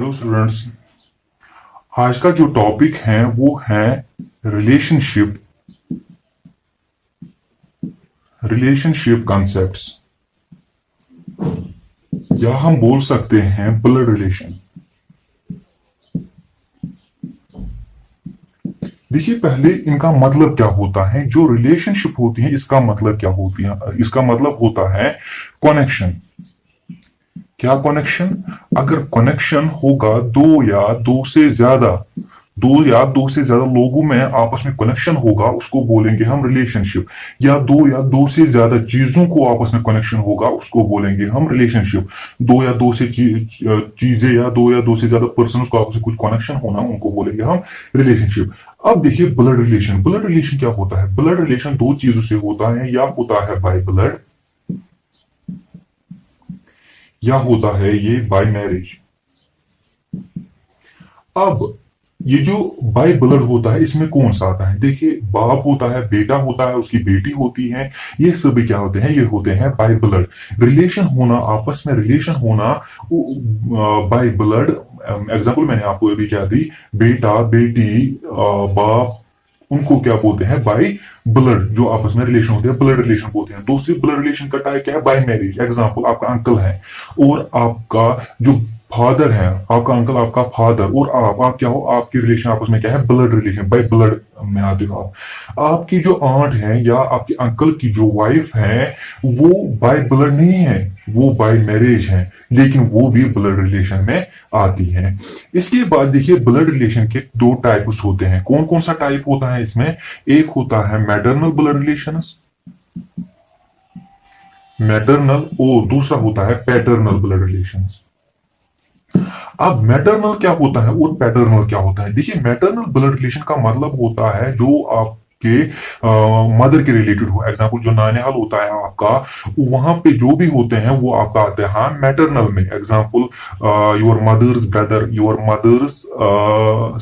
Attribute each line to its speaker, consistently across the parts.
Speaker 1: Hello students. आज का जो टॉपिक है वो है रिलेशनशिप रिलेशनशिप कॉन्सेप्ट्स, या हम बोल सकते हैं ब्लड रिलेशन। देखिए, पहले इनका मतलब क्या होता है। जो रिलेशनशिप होती है इसका मतलब क्या होती है। इसका मतलब होता है कनेक्शन। क्या कनेक्शन? अगर कनेक्शन होगा दो से ज्यादा लोगों में आपस में कनेक्शन होगा, उसको बोलेंगे हम रिलेशनशिप। या दो से ज्यादा चीजों को आपस में कनेक्शन होगा, उसको बोलेंगे हम रिलेशनशिप। दो से चीजें या दो से ज्यादा पर्सन को आपस में कुछ कनेक्शन होना, उनको बोलेंगे हम रिलेशनशिप। अब देखिए, ब्लड रिलेशन क्या होता है। ब्लड रिलेशन दो चीजों से होता है, या होता है बाय ब्लड, या होता है ये बाय मैरिज। अब ये जो बाय ब्लड होता है, इसमें कौन सा आता है। देखिए, बाप होता है, बेटा होता है, उसकी बेटी होती है, ये सभी क्या होते हैं, ये होते हैं बाय ब्लड। रिलेशन होना, आपस में रिलेशन होना बाय ब्लड। एग्जाम्पल मैंने आपको अभी क्या दी, बेटा बेटी बाप, उनको क्या बोलते हैं, बाय ब्लड। जो आपस में रिलेशन होते हैं ब्लड रिलेशन बोलते हैं। दूसरी ब्लड रिलेशन का टाइप क्या है, बाय मैरिज। एग्जाम्पल, आपका अंकल है और आपका जो फादर है, आपका अंकल आपका फादर, और आप क्या हो, आपकी रिलेशन आपस में क्या है, ब्लड रिलेशन, बाय ब्लड में आते हो आप। आपकी जो आंट है या आपके अंकल की जो वाइफ है, वो बाय ब्लड नहीं है, वो बाय मैरिज है, लेकिन वो भी ब्लड रिलेशन में आती है। इसके बाद देखिए, ब्लड रिलेशन के दो टाइप्स होते हैं। कौन कौन सा टाइप होता है इसमें? एक होता है मैटरनल ब्लड रिलेशंस, मैटरनल, और दूसरा होता है पैटर्नल ब्लड रिलेशंस। अब मैटरनल क्या होता है और पैटर्नल क्या होता है। देखिए, मैटरनल ब्लड रिलेशन का मतलब होता है जो आपके मदर के रिलेटेड हो। एग्जांपल, जो नानिहाल होता है आपका, वहां पे जो भी होते हैं वो आपका आते हैं हाँ मैटरनल में। Example, your mother's brother, your mother's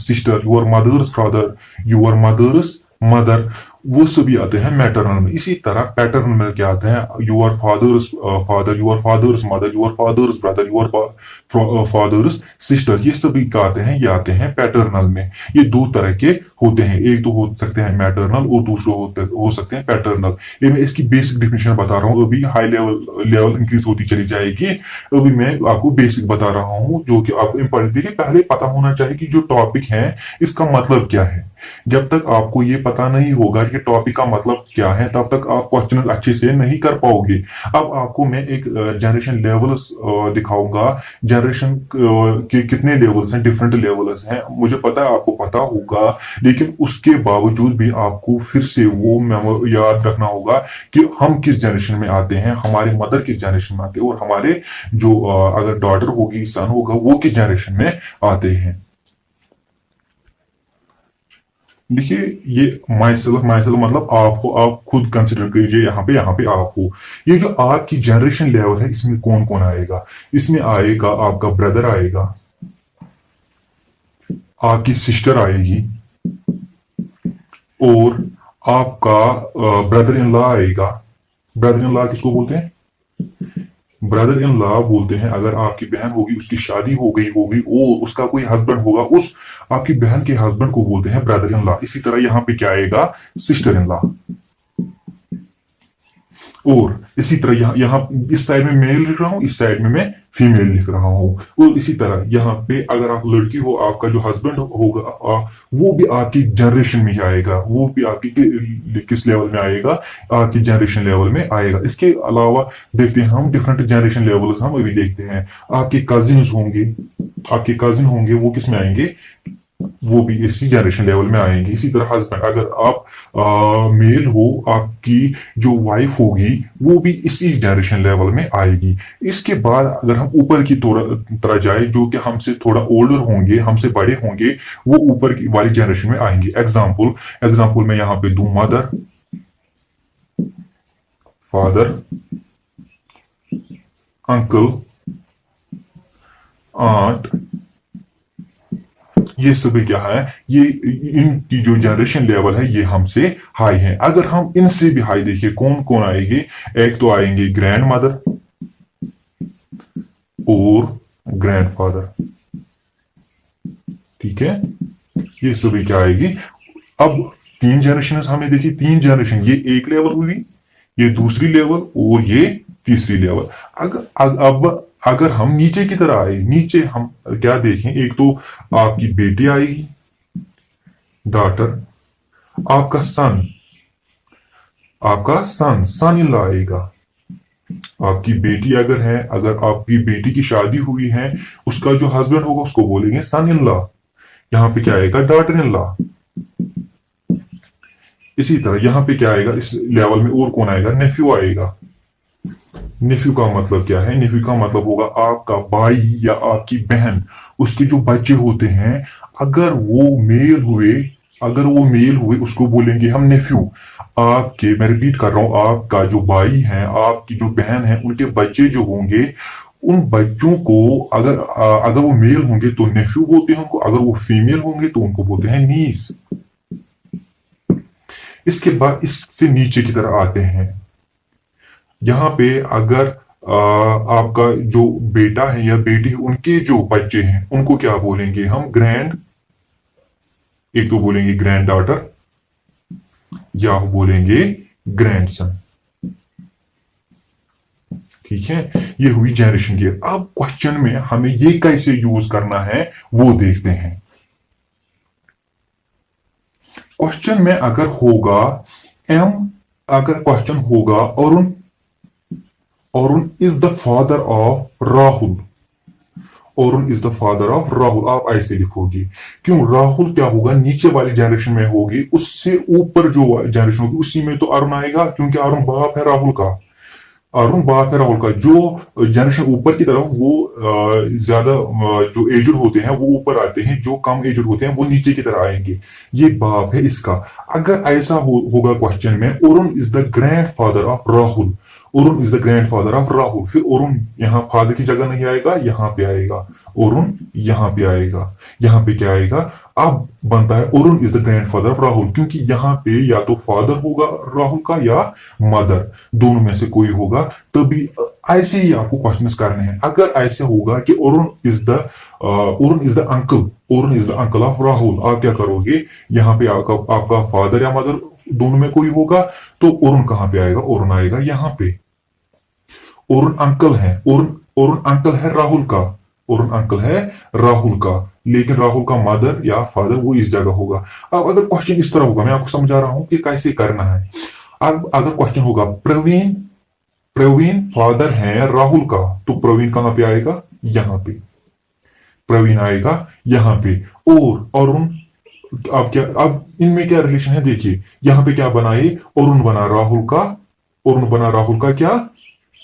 Speaker 1: sister, your mother's father, your mother's mother, वो सभी आते हैं मैटरनल में। इसी तरह पैटर्नल में क्या आते हैं, your fathers father, your fathers mother, your fathers brother, your fathers sister, ये सभी क्या आते हैं, ये आते हैं पैटर्नल में। ये दो तरह के होते हैं, एक तो हो सकते हैं मैटरनल और दूसरे हो सकते हैं पैटर्नल। ये मैं इसकी बेसिक डिफिनेशन बता रहा हूँ, अभी हाई लेवल इंक्रीज होती चली जाएगी। अभी मैं आपको बेसिक बता रहा हूँ जो कि आपको इंपॉर्टेंट। देखिए, पहले पता होना चाहिए कि जो टॉपिक है इसका मतलब क्या है। जब तक आपको ये पता नहीं होगा कि टॉपिक का मतलब क्या है, तब तक आप क्वेश्चन अच्छे से नहीं कर पाओगे। अब आपको मैं एक जनरेशन लेवल्स दिखाऊंगा। जनरेशन के कितने लेवल्स हैं, डिफरेंट लेवल्स हैं, मुझे पता है आपको पता होगा, लेकिन उसके बावजूद भी आपको फिर से वो याद रखना होगा कि हम किस जनरेशन में आते हैं, हमारे मदर किस जनरेशन में आते हैं, और हमारे जो अगर डॉटर होगी, सन होगा, वो किस जनरेशन में आते हैं। देखिए, ये माइसेल्फ मतलब आप हो, आप खुद कंसिडर कीजिए, यहाँ पे आप हो। ये जो आपकी जनरेशन लेवल है, इसमें कौन कौन आएगा। इसमें आएगा आपका ब्रदर आएगा, आपकी सिस्टर आएगी, और आपका ब्रदर इन लॉ आएगा। ब्रदर इन लॉ किसको बोलते हैं? ब्रदर इन लॉ बोलते हैं अगर आपकी बहन होगी, उसकी शादी हो गई होगी और उसका कोई हस्बैंड होगा, उस आपकी बहन के हस्बैंड को बोलते हैं ब्रदर इन लॉ। इसी तरह यहाँ पे क्या आएगा, सिस्टर इन लॉ। और इसी तरह यहाँ इस साइड में मेल लिख रहा हूं, इस साइड में मैं फीमेल लिख रहा हूं। और इसी तरह यहाँ पे अगर आप लड़की हो, आपका जो हस्बैंड होगा वो भी आपकी जनरेशन में ही आएगा, वो भी आपकी किस लेवल में आएगा, आपकी जनरेशन लेवल में आएगा। इसके अलावा देखते हैं हम डिफरेंट जनरेशन लेवल्स, हम अभी देखते हैं। आपके कजिन होंगे, वो किस में आएंगे, वो भी इसी जनरेशन लेवल में आएंगे। इसी तरह हस्बैंड, अगर आप मेल हो, आपकी जो वाइफ होगी वो भी इसी जनरेशन लेवल में आएगी। इसके बाद अगर हम ऊपर की तरह जाए, जो कि हमसे थोड़ा ओल्डर होंगे, हमसे बड़े होंगे, वो ऊपर की वाली जनरेशन में आएंगे। एग्जाम्पल मैं यहाँ पे दूं, मदर, फादर, अंकल, आंट, ये सभी क्या है, ये इनकी जो जनरेशन लेवल है ये हमसे हाई है। अगर हम इनसे भी हाई देखिए, कौन कौन आएंगे, एक तो आएंगे ग्रैंड मदर और ग्रैंडफादर। ठीक है, ये सभी क्या आएगी। अब 3 जनरेशन हमें देखिए, 3 जनरेशन, ये एक लेवल हुई, ये दूसरी लेवल और ये तीसरी लेवल। अब अगर हम नीचे की तरह आए, नीचे हम क्या देखें, एक तो आपकी बेटी आएगी, डॉटर, आपका सन इन लॉ आएगा। आपकी बेटी अगर है, अगर आपकी बेटी की शादी हुई है, उसका जो हस्बैंड होगा उसको बोलेंगे सन इन लॉ। यहां पे क्या आएगा, डॉटर इन लॉ। इसी तरह यहां पे क्या आएगा, इस लेवल में और कौन आएगा, नेफ्यू आएगा। नेफ्यू का मतलब क्या है, नेफ्यू का मतलब होगा आपका भाई या आपकी बहन, उसके जो बच्चे होते हैं, अगर वो मेल हुए, उसको बोलेंगे हम नेफ्यू। आपके, मैं रिपीट कर रहा हूं, आपका जो भाई है, आपकी जो बहन है, उनके बच्चे जो होंगे, उन बच्चों को अगर वो मेल होंगे तो नेफ्यू बोलते हैं उनको, अगर वो फीमेल होंगे तो उनको बोलते हैं नीस। इसके बाद इससे नीचे की तरफ आते हैं। यहां पे अगर आपका जो बेटा है या बेटी है, उनके जो बच्चे हैं, उनको क्या बोलेंगे हम, एक तो बोलेंगे ग्रैंड डॉटर या बोलेंगे ग्रैंडसन। ठीक है, ये हुई जनरेशन की। अब क्वेश्चन में हमें ये कैसे यूज करना है वो देखते हैं। क्वेश्चन में अगर होगा अगर क्वेश्चन होगा Arun is the father of Rahul, Arun is the father of Rahul, आप ऐसे लिखोगे। क्यों, राहुल क्या होगा, नीचे वाली जनरेशन में होगी, उससे ऊपर जो जनरेशन होगी उसी में तो अरुण आएगा, क्योंकि अरुण बाप है राहुल का। अरुण बाप है राहुल का। जो जनरेशन ऊपर की तरफ, वो ज्यादा जो एजड होते हैं वो ऊपर आते हैं, जो कम एजड होते हैं वो नीचे की तरफ आएंगे। ये बाप है इसका। अगर ऐसा होगा क्वेश्चन में, Arun is the grand father of Rahul, Arun is the grand father of Rahul, फिर अरुण यहाँ फादर की जगह नहीं आएगा, यहाँ पे आएगा, अरुण यहाँ पे आएगा, यहाँ पे क्या आएगा, अब बनता है Arun is the grand father of Rahul, क्योंकि यहाँ पे या तो फादर होगा राहुल का या मदर, दोनों में से कोई होगा। तभी ऐसे ही आपको क्वेश्चंस करने हैं। अगर ऐसे होगा कि Arun is the uncle of Rahul, आप क्या करोगे, यहाँ पे आपका फादर या मदर दोनों में कोई होगा, तो अरुण कहां पे आएगा, अरुण आएगा यहाँ पे। अरुण अंकल है, अरुण अंकल है राहुल का, अरुण अंकल है राहुल का, लेकिन राहुल का मदर या फादर वो इस जगह होगा। अब अगर क्वेश्चन इस तरह होगा, मैं आपको समझा रहा हूं कि कैसे करना है। अब अगर क्वेश्चन होगा प्रवीण फादर है राहुल का, तो प्रवीण कहां पे आएगा, यहां पे प्रवीण आएगा यहाँ पे। और अरुण, अब इनमें क्या रिलेशन है देखिए, यहां पे क्या बनाए, अरुण बना राहुल का क्या,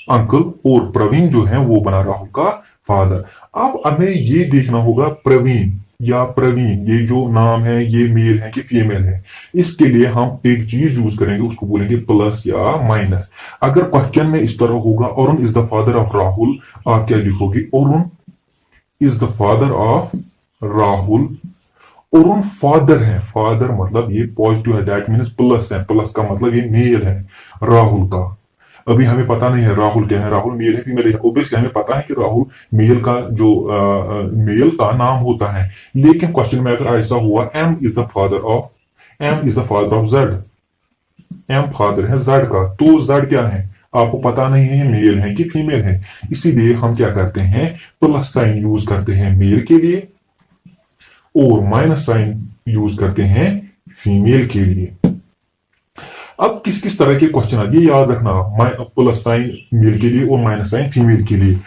Speaker 1: अंकल, और प्रवीण जो है वो बना राहुल का फादर। अब हमें ये देखना होगा प्रवीण, ये जो नाम है ये मेल है कि फीमेल है। इसके लिए हम एक चीज यूज करेंगे, उसको बोलेंगे प्लस या माइनस। अगर क्वेश्चन में इस तरह होगा, Arun is the father of Rahul, आप क्या लिखोगे, Arun is the father of Rahul. Arun father है, फादर मतलब ये पॉजिटिव है, दैट मीन्स प्लस है, प्लस का मतलब ये मेल है राहुल का। अभी हमें पता नहीं है राहुल क्या है, राहुल मेल है फीमेल है। ओब्वियसली हमें पता है कि राहुल मेल का जो मेल का नाम होता है, लेकिन क्वेश्चन में अगर ऐसा हुआ, M is the father of Z, M father है जेड का, तो जेड क्या है आपको पता नहीं है मेल है कि फीमेल है। इसीलिए हम क्या करते हैं, प्लस साइन यूज करते हैं मेल के लिए और माइनस साइन यूज करते हैं फीमेल के लिए। अब किस किस तरह के क्वेश्चन आते हैं ये याद रखना, प्लस साइन मेल के लिए और माइनस साइन फीमेल के लिए।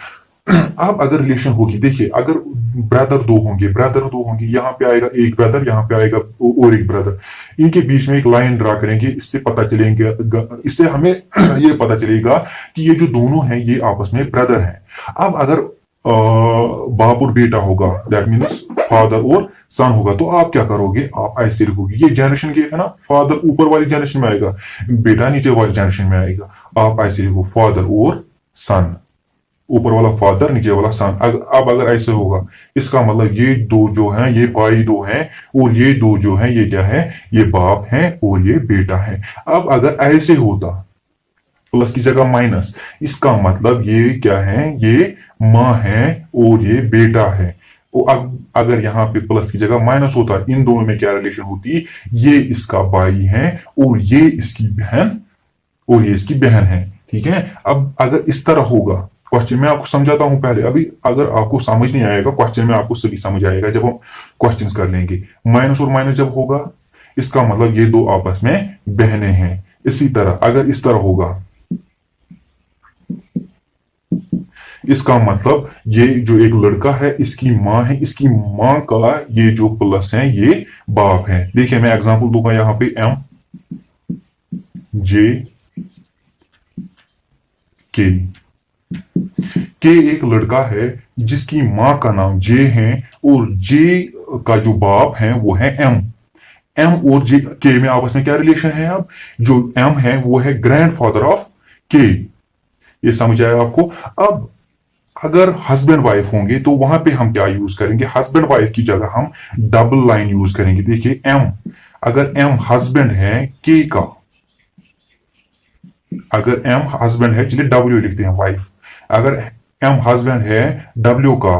Speaker 1: अब अगर रिलेशन होगी, देखिए अगर ब्रदर दो होंगे, यहाँ पे आएगा एक ब्रदर, यहाँ पे आएगा और एक ब्रदर, इनके बीच में एक लाइन ड्रा करेंगे, इससे हमें ये पता चलेगा कि ये जो दोनों हैं ये आपस में ब्रदर हैं। अब अगर बाप और बेटा होगा, दैट मीन्स फादर और सन होगा, तो आप क्या करोगे, आप ऐसे लिखोगे, ये जनरेशन के है ना, फादर ऊपर वाली जनरेशन में आएगा, बेटा नीचे वाली जनरेशन में आएगा। आप ऐसे लिखो फादर और सन, ऊपर वाला फादर नीचे वाला सन। अब अगर ऐसे होगा, इसका मतलब ये दो जो हैं ये भाई दो हैं, और ये दो जो हैं ये क्या है, ये बाप है और ये बेटा है। अब अगर ऐसे होता, प्लस की जगह माइनस, इसका मतलब ये क्या है, ये माँ है और ये बेटा है, अगर यहाँ पे प्लस की जगह माइनस होता, इन दोनों में क्या रिलेशन होती, ये इसका भाई है और ये इसकी बहन, और ये इसकी बहन है। ठीक है, अब अगर इस तरह होगा क्वेश्चन में, आपको समझाता हूं पहले, अभी अगर आपको समझ नहीं आएगा क्वेश्चन में, आपको सभी समझ आएगा जब हम क्वेश्चन कर लेंगे। माइनस और माइनस जब होगा, इसका मतलब ये दो आपस में बहनें हैं। इसी तरह अगर इस तरह होगा, इसका मतलब ये जो एक लड़का है, इसकी माँ है, इसकी माँ का ये जो प्लस है ये बाप है। देखिए मैं एग्जांपल दूंगा यहां पे, एम जे के। के एक लड़का है जिसकी माँ का नाम जे है, और जे का जो बाप है वो है एम। एम और जे के में आपस में क्या रिलेशन है? अब जो एम है वो है ग्रैंडफादर ऑफ के। ये समझ आया आपको? अब अगर हस्बैंड वाइफ होंगे तो वहां पे हम क्या यूज करेंगे? हस्बैंड वाइफ की जगह हम डबल लाइन यूज करेंगे। देखिए एम, अगर एम हस्बैंड है के का, अगर एम हस्बैंड है, चलिए डब्ल्यू लिखते हैं वाइफ, अगर एम हस्बैंड है डब्ल्यू का,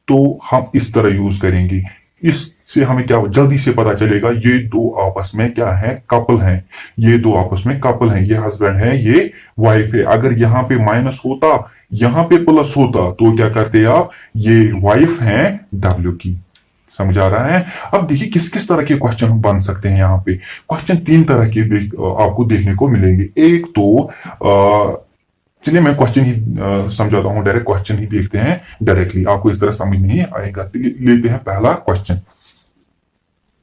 Speaker 1: तो हम इस तरह यूज करेंगे। इससे हमें क्या जल्दी से पता चलेगा, ये दो आपस में क्या है? कपल हैं। ये दो आपस में कपल हैं, ये हस्बैंड है, ये वाइफ है। अगर यहां पे माइनस होता, यहां पे प्लस होता, तो क्या करते आप? ये वाइफ है डब्ल्यू की। समझ आ रहा है? अब देखिए किस किस तरह के क्वेश्चन बन सकते हैं। यहाँ पे क्वेश्चन तीन तरह के आपको देखने को मिलेंगे। एक तो चलिए मैं क्वेश्चन ही समझाता हूं, डायरेक्ट क्वेश्चन ही देखते हैं डायरेक्टली, आपको इस तरह समझ नहीं आएगा। लेते हैं पहला क्वेश्चन।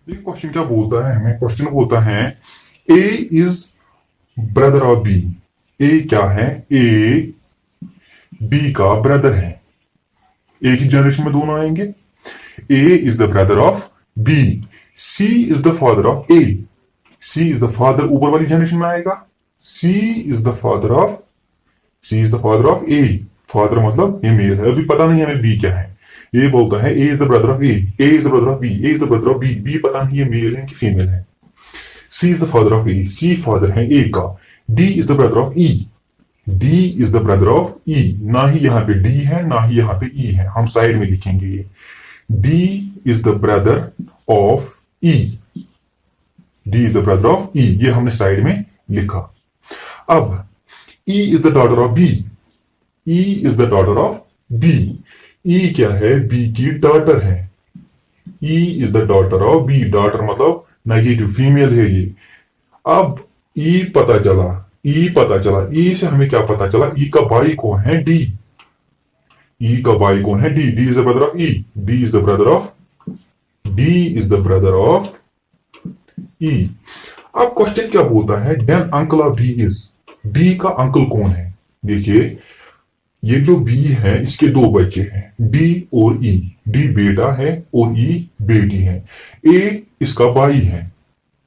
Speaker 1: ये क्वेश्चन क्या बोलता है हमें? क्वेश्चन बोलता है ए इज ब्रदर ऑफ बी। ए क्या है? ए बी का ब्रदर है। एक ही जनरेशन में दोनों आएंगे। A is the brother of B. C is the father of A. C is the father, ऊपर वाली जनरेशन में आएगा। C is the father of A. Father मतलब ये मेल है, अभी पता नहीं हमें B क्या है। ये बोलता है A is the brother of A. A is the brother of B. A is the brother of B. B पता नहीं ये मेल है कि फीमेल है। C is the father of A. C father है A का। D is the brother of E. D is the brother of E. ना ही यहाँ पे D है, ना ही यहाँ पे E है, हम साइड में लिखेंगे ये। D is the brother of E. D is the brother of E. ये हमने साइड में लिखा। अब E is the daughter of B. E is the daughter of B. E क्या है? B की डॉटर है। E is the daughter of B. Daughter मतलब नेगेटिव, फीमेल है ये। अब E पता चला, E से हमें क्या पता चला? E का भाई कौन है? D. E का भाई कौन है? D. D is the brother of E. D is the brother of E. अब क्वेश्चन क्या बोलता है? Then uncle of D is. D का अंकल कौन है? देखिए ये जो B है इसके दो बच्चे हैं, D और E. D बेटा है और E बेटी है। A इसका भाई है,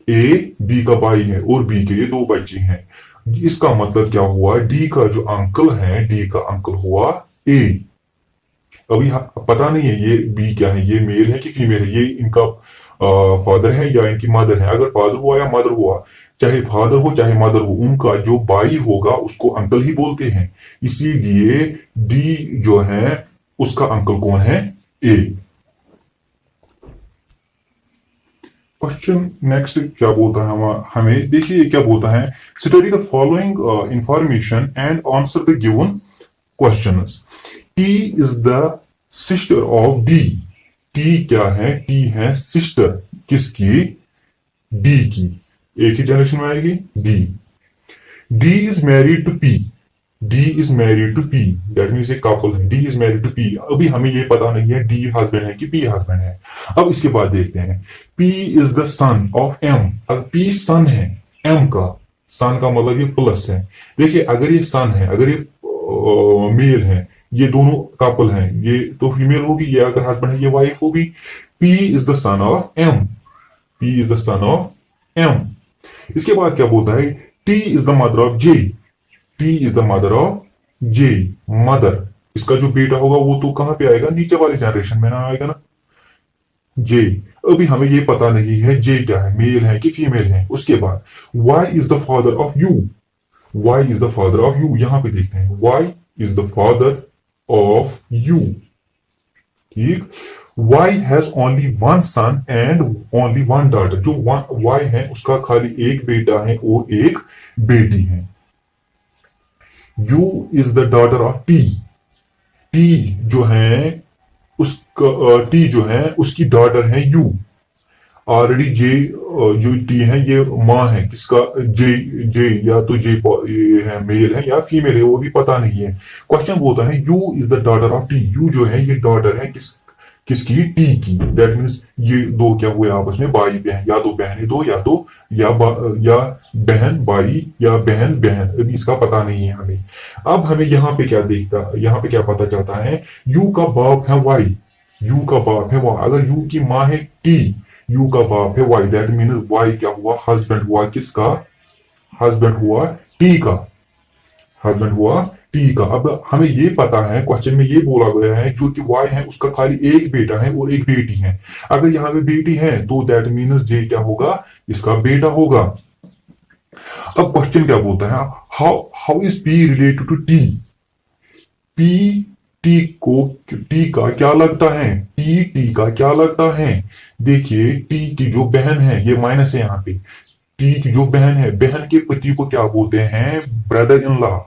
Speaker 1: A B का भाई है, और B के ये दो बच्चे हैं। इसका मतलब क्या हुआ? D का जो अंकल है, D का अंकल हुआ A। अभी पता नहीं है ये बी क्या है, ये मेल है कि फीमेल है, ये इनका फादर है या इनकी मदर है। अगर फादर हुआ या मदर हुआ, चाहे फादर हो चाहे मदर हो, उनका जो भाई होगा उसको अंकल ही बोलते हैं। इसीलिए डी जो है उसका अंकल कौन है? ए। क्वेश्चन नेक्स्ट क्या बोलता है हमें? देखिए क्या बोलता है? Study the following information and answer the given questions. T is the sister of D. T क्या है? T है सिस्टर, किसकी? D की। एक ही जनरेशन में आएगी D. D is married to P. D is married to P. That means एक couple है। D is married to P. अभी हमें ये पता नहीं है D हस्बैंड है कि P हस्बैंड है। अब इसके बाद देखते हैं। P is the son of M. अगर P सन है M का, सन का मतलब ये प्लस है। देखिए अगर ये सन है, अगर ये मेल है, ये दोनों कपल हैं, ये तो फीमेल होगी, ये अगर हस्बैंड है ये वाइफ होगी। P is the son of M. P is the son of M. इसके बाद क्या बोलता है? T is the mother of J. T is the mother of J. Mother, इसका जो बेटा होगा वो तो कहां पे आएगा? नीचे वाली जनरेशन में ना आएगा ना, J। अभी हमें ये पता नहीं है J क्या है, मेल है कि फीमेल है। उसके बाद Y is the father of U. Y is the father of U. यहां पे देखते हैं Y is the father of U. ठीक। Y has only one son and only one daughter. जो Y है उसका खाली एक बेटा है और एक बेटी है। U is the daughter of T। T जो है उसका T जो है उसकी डॉटर है U। ऑलरेडी J जो T है ये माँ है किसका, J या तो J ये है मेल है या फीमेल है वो भी पता नहीं है। क्वेश्चन बोलता है U is the daughter of T। U जो है ये डॉटर है किसकी, T की। दैट मीन्स ये दो क्या हुए आपस में, भाई बहन, या तो बहन दो या तो या बहन भाई या बहन बहन, अभी इसका पता नहीं है हमें। अब हमें यहाँ पे यहाँ पे क्या पता चलता है, U का बाप है Y। U का बाप है Y। अगर U की माँ है T, U का बाप है Y, दैट मीन्स Y क्या हुआ, हस्बैंड हुआ किसका, हस्बैंड हुआ T का, हस्बैंड हुआ T का। अब हमें ये पता है क्वेश्चन में ये बोला गया है जो कि Y है उसका खाली एक बेटा है और एक बेटी है। अगर यहाँ पे बेटी है तो दैट मीन्स J क्या होगा, इसका बेटा होगा। अब क्वेश्चन क्या बोलता है, how is P related to T। P T का क्या लगता है, T का क्या लगता है। देखिए T की जो बहन है, ये माइनस है यहाँ पे, T की जो बहन है, बहन के पति को क्या बोलते हैं, brother in law.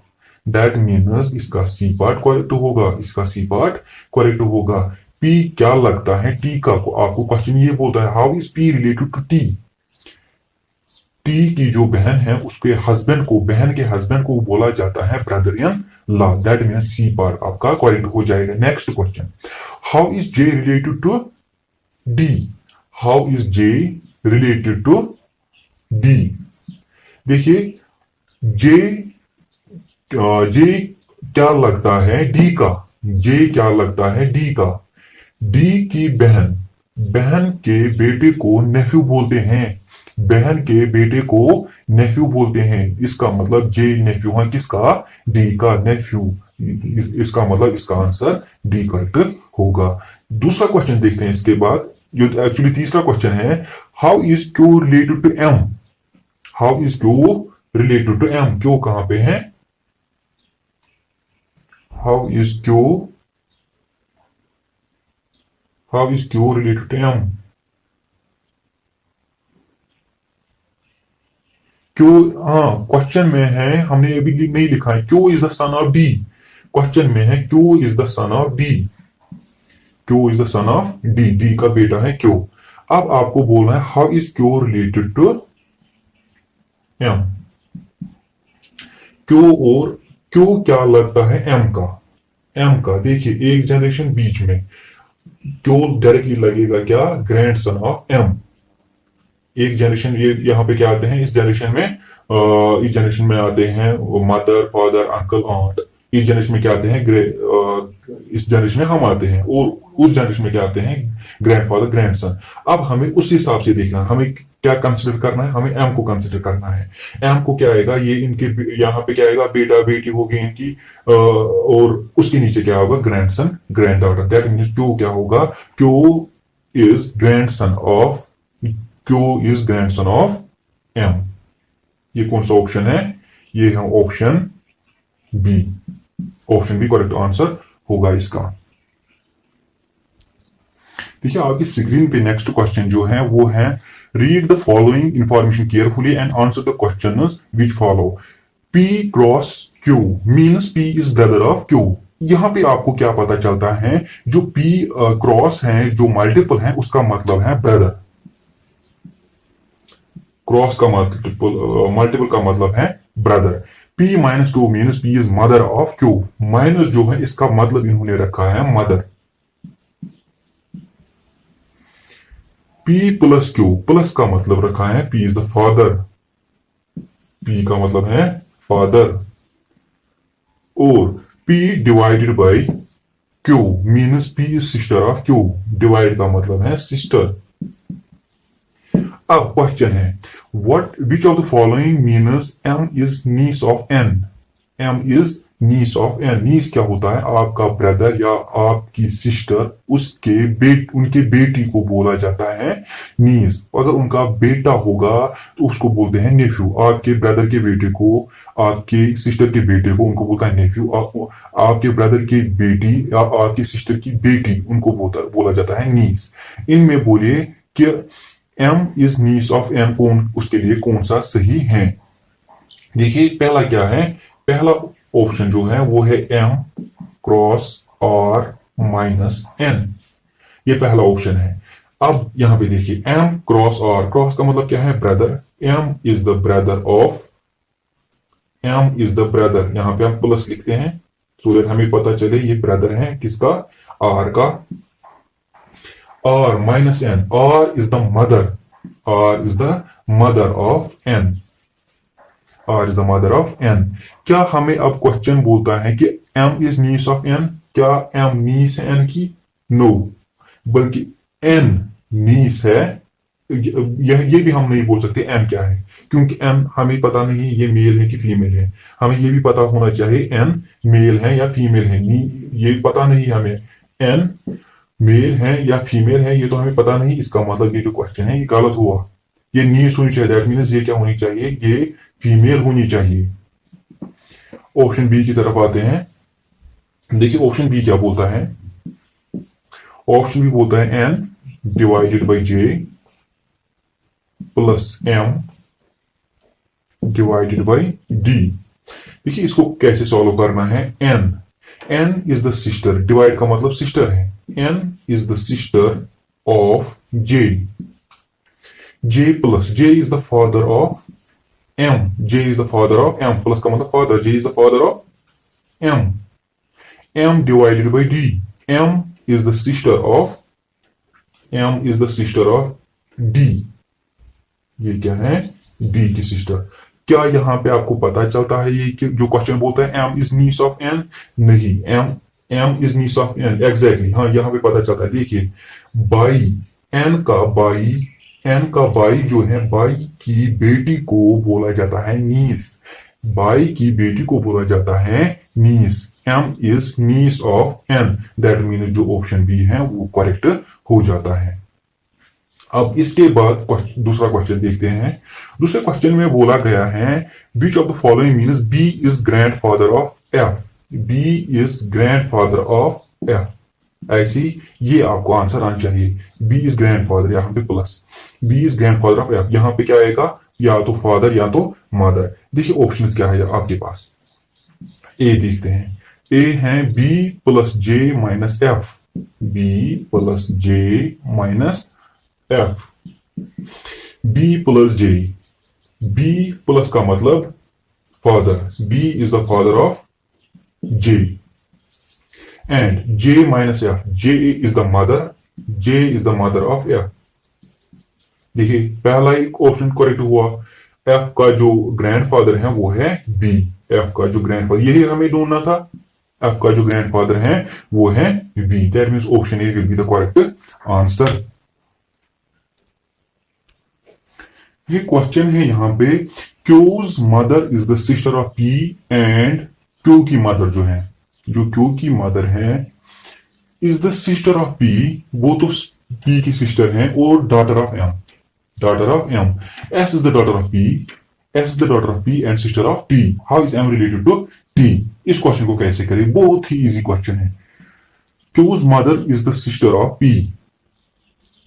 Speaker 1: That means इसका सी पार्ट करेक्ट होगा, इसका सी पार्ट करेक्ट होगा। P क्या लगता है T का, आपको क्वेश्चन ये बोलता है how is P related to T। T की जो बहन है उसके हस्बैंड को, बहन के हस्बैंड को बोला जाता है brother in law. That means C part आपका करेक्ट हो जाएगा। Next question, how is J related to D। How is J related to D। देखिए J क्या लगता है D का, J क्या लगता है D का। D की बहन, बहन के बेटे को नेफ्यू बोलते हैं, बहन के बेटे को नेफ्यू बोलते हैं। इसका मतलब J नेफ्यू है किसका, D का नेफ्यू। इसका मतलब इसका आंसर D करेक्ट होगा। दूसरा क्वेश्चन देखते हैं इसके बाद, जो एक्चुअली तीसरा क्वेश्चन है, how is Q related to M। How is Q related to M। Q कहां पे है, how is Q related to M। क्यों, हाँ क्वेश्चन में है, हमने अभी नहीं लिखा है, Q is the son of D. Question में है Q is the son of D, Q is the son of D, D का बेटा है क्यों। अब आपको बोलना है how is Q related to M. Q और क्यों क्या लगता है एम का, एम का। देखिए एक जनरेशन बीच में, क्यों डायरेक्टली लगेगा क्या, ग्रैंड सन ऑफ एम। एक जनरेशन ये यहाँ पे क्या आते हैं, इस जनरेशन में आते हैं मदर फादर अंकल आंट। इस जनरेशन में क्या आते हैं इस जनरेशन में हम आते हैं, और उस जनरेशन में क्या आते हैं ग्रैंडफादर ग्रैंडसन। अब हमें उस हिसाब से देखना, हमें क्या कंसिडर करना है, हमें एम को कंसिडर करना है। एम को क्या आएगा, ये इनके यहाँ पे क्या आएगा, बेटा बेटी होगी इनकी, और उसके नीचे क्या होगा grandson grand daughter. That means Q क्या होगा, Q is grandson of, Q is grandson of M। ये कौन सा ऑप्शन है, ये है option B. Option B correct answer होगा इसका। देखिए आपकी स्क्रीन पे नेक्स्ट क्वेश्चन जो है वो है, read the following information carefully and answer the questions which follow. P cross Q means P is brother of Q। यहां पे आपको क्या पता चलता है, जो P क्रॉस है, जो मल्टीपल है, उसका मतलब है ब्रदर। क्रॉस का मल्टीपल का मतलब है brother. P minus Q means P is mother of Q। Minus जो है इसका मतलब इन्होंने रखा है mother. P plus Q, plus का मतलब रखा है P is the father. P का मतलब है फादर। और P divided by Q means P is sister of Q। Divide का मतलब है सिस्टर। अब क्वेश्चन है, what which of the following means M is niece of N। M is niece of N. Niece क्या होता है? आपका ब्रदर या आपकी सिस्टर, उनके बेटी को बोला जाता है नीस। अगर उनका बेटा होगा तो उसको बोलते हैं नेफ्यू। आपके ब्रदर के बेटे को, आपके सिस्टर के बेटे को, उनको बोलता है नेफ्यू। आपके ब्रदर की बेटी या आपकी सिस्टर की बेटी, उनको बोला जाता है नीस। इनमें बोलिए कि M is niece of N, उसके लिए कौन सा सही है? देखिए पहला क्या है? पहला ऑप्शन जो है वो है M cross R minus N. ये पहला ऑप्शन है। अब यहां पे देखिए एम क्रॉस आर, क्रॉस का मतलब क्या है? Brother. M is the brother of, M is the brother, यहां पे हम प्लस लिखते हैं सो दैट हमें पता चले ये ब्रदर है किसका? आर का। R minus N, R is the mother, R is the mother of N, R is the mother of N. क्या हमें अब क्वेश्चन बोलता है कि M is niece of N? क्या एम नीस है एन की? नो, बल्कि एन नीस है। ये भी हम नहीं बोल सकते एन क्या है, क्योंकि एन हमें पता नहीं ये मेल है कि फीमेल है। हमें ये भी पता होना चाहिए एन मेल है या फीमेल है। ये पता नहीं हमें एन मेल है या फीमेल है, ये तो हमें पता नहीं। इसका मतलब ये जो क्वेश्चन है ये गलत हुआ। ये नीस होनी चाहिए, दैट मीन्स ये क्या होनी चाहिए? ये फीमेल होनी चाहिए। ऑप्शन बी की तरफ आते हैं। देखिए ऑप्शन बी क्या बोलता है? ऑप्शन बी बोलता है N divided by J plus M divided by D. देखिए इसको कैसे सॉल्व करना है? N, N is the sister, divide का मतलब सिस्टर है। N is the sister of J, J plus, J is the father of M, J is the father of M, plus का मतलब father, J is the father of M. M divided by D, M is the sister of, M is the sister of D. ये क्या है? D की sister. क्या यहां पे आपको पता चलता है ये कि जो क्वेश्चन बोलता है M is niece of N? नहीं, M is niece of N exactly, हाँ यहां पे पता चलता है। देखिए बाई, एन का बाई जो है, बाई की बेटी को बोला जाता है नीस, बाई की बेटी को बोला जाता है niece. M is niece of N, that mean जो ऑप्शन बी है वो करेक्ट हो जाता है। अब इसके बाद दूसरा क्वेश्चन देखते हैं। दूसरे क्वेश्चन में बोला गया है which of the following means B is grandfather of F, B is grandfather of F. ऐसी ये आपको आंसर आना चाहिए। बी इज ग्रैंडफादर, यहां पे plus, B is grandfather of F, यहां पे क्या आएगा? या तो फादर या तो मदर। देखिए ऑप्शंस क्या है आपके पास। ए देखते हैं, ए है B plus J minus F, B plus J minus F, B plus J, B plus का मतलब father, B is the father of J, and J minus F, J is the mother, J is the mother of F. देखिए पहला एक option correct हुआ। F का जो grandfather है वो है बी, एफ का जो ग्रैंडफादर, यही हमें ढूंढना था। एफ का जो ग्रैंडफादर है वो है B, that means option A will be the correct answer. ये क्वेश्चन है यहां पे, Q's mother is the sister of P and Q की मदर जो है, जो क्यू की मदर है is the sister of P, वो तो पी की सिस्टर है, और daughter of M, daughter of M. S is the daughter of P, S is the daughter of P and sister of T. How is M related to T? इस question को कैसे करें? बहुत ही easy question है। Q's mother is the sister of P,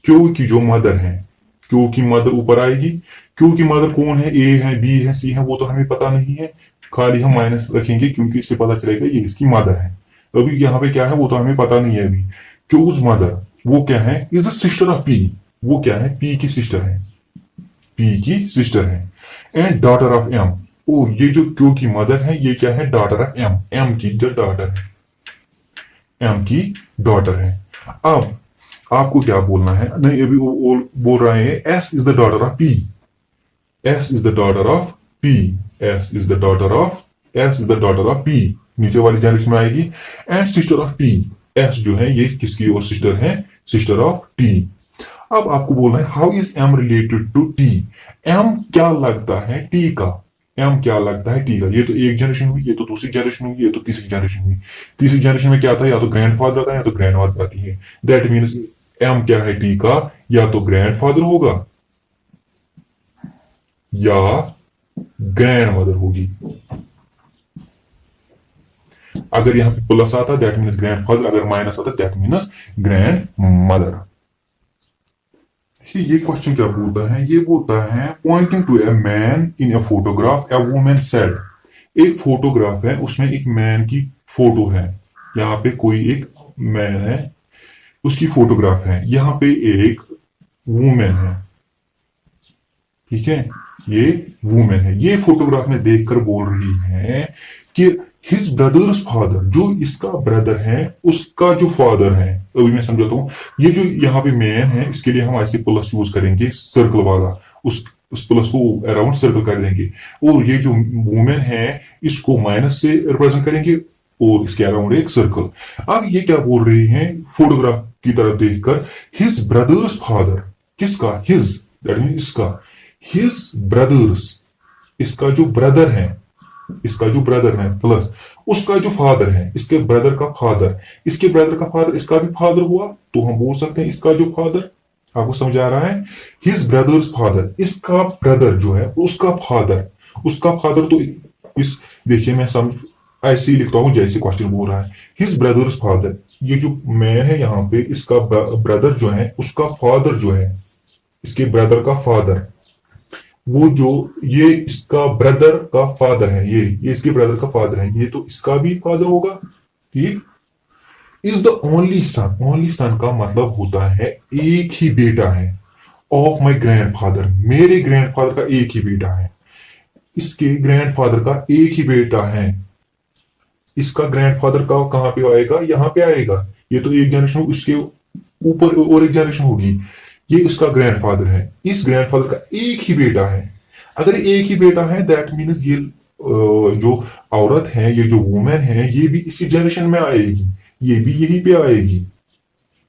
Speaker 1: Q की जो mother है, क्यू की मदर ऊपर आएगी। क्यू की मदर कौन है? ए है, बी है, सी है, वो तो हमें पता नहीं है, खाली हम माइनस रखेंगे क्योंकि इससे पता चलेगा ये इसकी मदर है। अभी यहाँ पे क्या है वो तो हमें पता नहीं है अभी। क्यूज मदर वो क्या है? Is the sister of P, वो क्या है? पी की सिस्टर है, पी की सिस्टर है। एंड डॉटर ऑफ एम, ओ ये जो क्यू की मदर है ये क्या है? डॉटर ऑफ एम, एम की डॉटर है, एम की डॉटर है। अब आपको क्या बोलना है? नहीं अभी वो बोल रहे हैं S is the daughter of P, S is the daughter of P, S is the daughter of, S is the daughter of P, नीचे वाली जनरेशन में आएगी। And sister of T, S जो है ये किसकी और सिस्टर है? Sister of T. अब आपको बोलना है how is M related to T, M क्या लगता है टी का? एम क्या लगता है टी का। ये तो एक जनरेशन हुई, ये तो दूसरी जनरेशन हुई, ये तो तीसरी जनरेशन हुई। तीसरी जनरेशन में क्या था, या तो ग्रैंडफादर आता है या तो ग्रैंड मदर आती है। दैट मीन्स एम क्या है टी का, या तो ग्रैंडफादर होगा या ग्रैंड मदर होगी। अगर यहां पे प्लस आता दैट मीन्स ग्रैंडफादर, अगर माइनस आता दैट मीन्स ग्रैंड मदर। ये क्वेश्चन क्या बोलता है, ये बोलता है pointing to a man in a photograph a woman said. एक फोटोग्राफ है, उसमें एक मैन की फोटो है। यहाँ पे कोई एक मैन है, उसकी फोटोग्राफ है। यहाँ पे एक वुमेन है, ठीक है, ये वुमेन है। ये फोटोग्राफ में देखकर बोल रही है कि हिज ब्रदर्स फादर, जो इसका ब्रदर है उसका जो फादर है। अभी मैं समझाता हूँ। ये जो यहाँ पे मैन है, इसके लिए हम ऐसे प्लस यूज करेंगे, सर्कल वाला, उस प्लस को अराउंड सर्कल कर देंगे। और ये जो वुमेन है इसको माइनस से रिप्रेजेंट करेंगे और इसके अराउंड एक सर्कल। अब ये क्या बोल रही है फोटोग्राफ की तरफ देखकर, हिज ब्रदर्स फादर, किसका, हिज दैट मीन इसका, हिज ब्रदर्स, इसका जो ब्रदर है, इसका जो ब्रदर है प्लस उसका जो फादर है, इसके ब्रदर का फादर, इसके ब्रदर का फादर, इसका भी फादर हुआ, तो हम बोल सकते हैं इसका जो फादर। आपको समझ आ रहा है, हिज ब्रदर्स फादर, इसका ब्रदर जो है उसका फादर, उसका फादर। तो इस देखिए मैं समझ ऐसे ही लिखता हूं जैसे क्वेश्चन बोल रहा है, हिज ब्रदर्स फादर। ये जो मैन है यहाँ पे, इसका ब्रदर जो है उसका फादर जो है, इसके ब्रदर का फादर, वो जो ये इसका ब्रदर का फादर है, ये इसके ब्रदर का फादर है, ये तो इसका भी फादर होगा, ठीक। Is the only son, only son का मतलब होता है एक ही बेटा है, ऑफ माई ग्रैंडफादर, मेरे ग्रैंडफादर का एक ही बेटा है, इसके ग्रैंडफादर का एक ही बेटा है। इसका ग्रैंडफादर का कहां पे आएगा, यहां पे आएगा। ये तो एक जनरेशन, उसके ऊपर और एक जनरेशन होगी। ये उसका ग्रैंडफादर है, इस ग्रैंडफादर का एक ही बेटा है। अगर एक ही बेटा है दैट मीन्स ये जो औरत है, ये जो वुमेन है, ये भी इसी जनरेशन में आएगी, ये भी यहीं पे आएगी,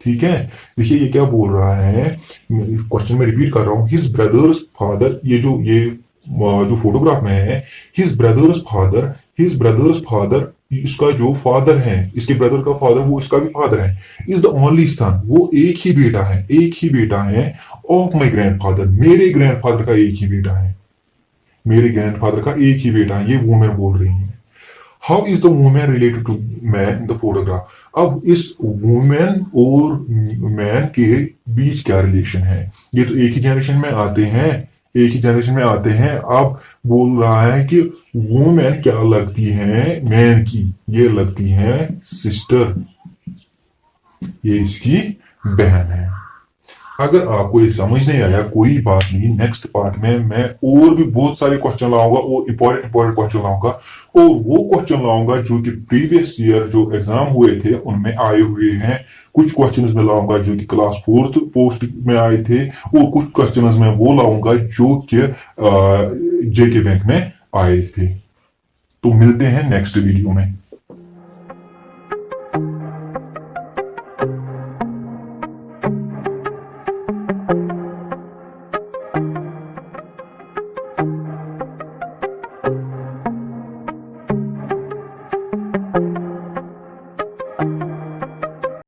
Speaker 1: ठीक है। देखिए ये क्या बोल रहा है, क्वेश्चन में रिपीट कर रहा हूं, हिज ब्रदर्स फादर, ये जो फोटोग्राफ में है, his brothers father, his brothers father, इसका जो फादर है, इसके ब्रदर का फादर, वो इसका भी फादर है। इज द ओनली सन, वो एक ही बेटा है, एक ही बेटा है, ऑफ माई ग्रैंडफादर, मेरे ग्रैंडफादर का एक ही बेटा है, मेरे ग्रैंडफादर का एक ही बेटा है। ये वुमेन बोल रही है। How is the woman related to man in the photograph. अब इस वुमेन और मैन के बीच क्या रिलेशन है, ये तो एक ही जनरेशन में आते हैं, एक ही जनरेशन में आते हैं। अब बोल रहा है कि वुमेन क्या लगती है मैन की, ये लगती है सिस्टर, ये इसकी बहन है। अगर आपको ये समझ नहीं आया कोई बात नहीं, नेक्स्ट पार्ट में मैं और भी बहुत सारे क्वेश्चन लाऊंगा और इंपॉर्टेंट क्वेश्चन लाऊंगा, और वो क्वेश्चन लाऊंगा जो कि प्रीवियस ईयर जो एग्जाम हुए थे उनमें आए हुए हैं। कुछ क्वेश्चंस में लाऊंगा जो कि क्लास 4th पोस्ट में आए थे, और कुछ क्वेश्चंस में वो लाऊंगा जो कि जेके बैंक में आए थे। तो मिलते हैं नेक्स्ट वीडियो में।